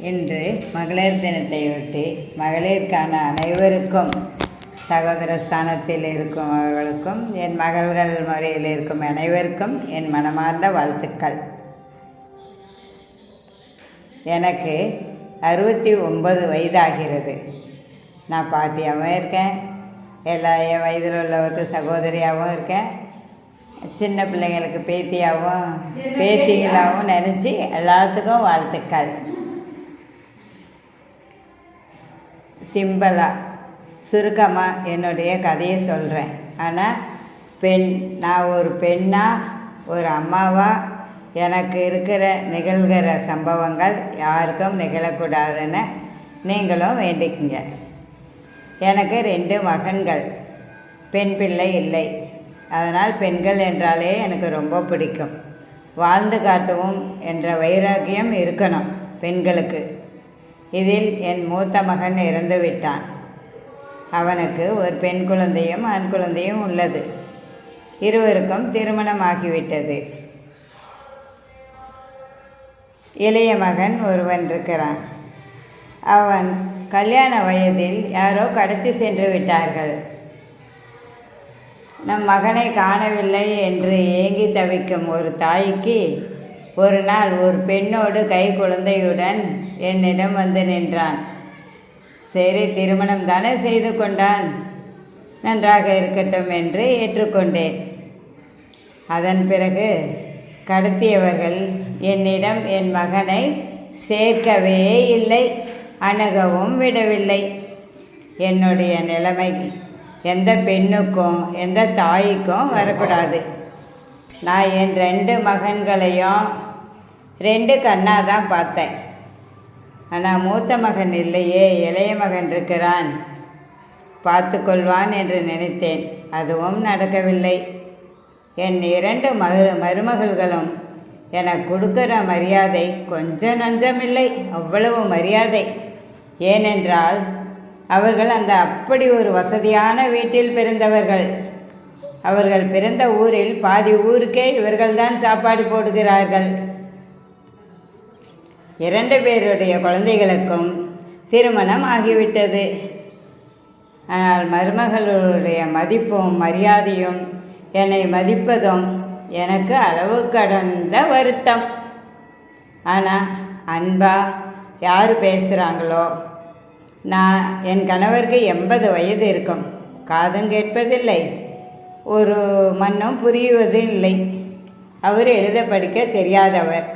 இன்று மகளிர் தினத்தையொட்டி மகளிருக்கான அனைவருக்கும் சகோதர ஸ்தானத்தில் இருக்கும் அவர்களுக்கும் என் மகள்கள் முறையில் இருக்கும் அனைவருக்கும் என் மனமார்ந்த வாழ்த்துக்கள். எனக்கு 69 வயதாகிறது. நான் பாட்டியாகவும் இருக்கேன், எல்லா என் வயதில் உள்ளவருக்கு சகோதரியாகவும் இருக்கேன், சின்ன பிள்ளைங்களுக்கு பேத்திகளாகவும் நினச்சி எல்லாத்துக்கும் வாழ்த்துக்கள். சிம்பிளாக சுருக்கமாக என்னுடைய கதையை சொல்கிறேன். ஆனால் நான் ஒரு பெண்ணாக ஒரு அம்மாவாக எனக்கு நிகழ்கிற சம்பவங்கள் யாருக்கும் நிகழக்கூடாதுன்னு நீங்களும் வேண்டிக்குங்க. எனக்கு 2 மகன்கள், பெண் பிள்ளை இல்லை. அதனால் பெண்கள் என்றாலே எனக்கு ரொம்ப பிடிக்கும். வாழ்ந்து காட்டுவோம் என்ற வைராக்கியம் இருக்கணும் பெண்களுக்கு. இதில் என் மூத்த மகன் இறந்து விட்டான். அவனுக்கு ஒரு பெண் குழந்தையும் ஆண் குழந்தையும் உள்ளது. இருவருக்கும் திருமணமாகிவிட்டது. இளைய மகன் ஒருவன் இருக்கிறான். அவன் கல்யாண வயதில் யாரோ கடத்தி சென்று விட்டார்கள். நம் மகனை காணவில்லை என்று ஏங்கி தவிக்கும் ஒரு தாய்க்கு ஒரு நாள் ஒரு பெண்ணோடு கை குழந்தையுடன் என்னிடம் வந்து நின்றான். சரி, திருமணம் தானே செய்து கொண்டான், நன்றாக இருக்கட்டும் என்று ஏற்றுக்கொண்டேன். அதன் பிறகு கடத்தியவர்கள் என்னிடம் என் மகனை சேர்க்கவே இல்லை, அணுகவும் விடவில்லை. என்னுடைய நிலைமை எந்த பெண்ணுக்கும் எந்த தாய்க்கும் வரக்கூடாது. நான் என் 2 மகன்களையும் 2 கண்ணாக தான் பார்த்தேன். ஆனால் மூத்த மகன் இல்லையே, இளைய மகன் இருக்கிறான், பார்த்து கொள்வான் என்று நினைத்தேன். அதுவும் நடக்கவில்லை. என் 2 மருமகள்களும் எனக்கு கொடுக்குற மரியாதை கொஞ்சம் நஞ்சமில்லை, அவ்வளவு மரியாதை. ஏனென்றால் அவர்கள் அப்படி ஒரு வசதியான வீட்டில் பிறந்தவர்கள். அவர்கள் பிறந்த ஊரில் பாதி ஊருக்கே இவர்கள்தான் சாப்பாடு போடுகிறார்கள். 2 பேருடைய குழந்தைகளுக்கும் திருமணம் ஆகிவிட்டது. ஆனால் மருமகளுடைய மதிப்பும் மரியாதையும் என்னை மதிப்பதும் எனக்கு அளவு கடந்த வருத்தம். ஆனால் அன்பா யார் பேசுகிறாங்களோ, என் கணவருக்கு 80 வயது இருக்கும், காதும் கேட்பதில்லை, ஒரு மண்ணும் புரிவதும் இல்லை. அவர் எழுத படிக்க தெரியாதவர்.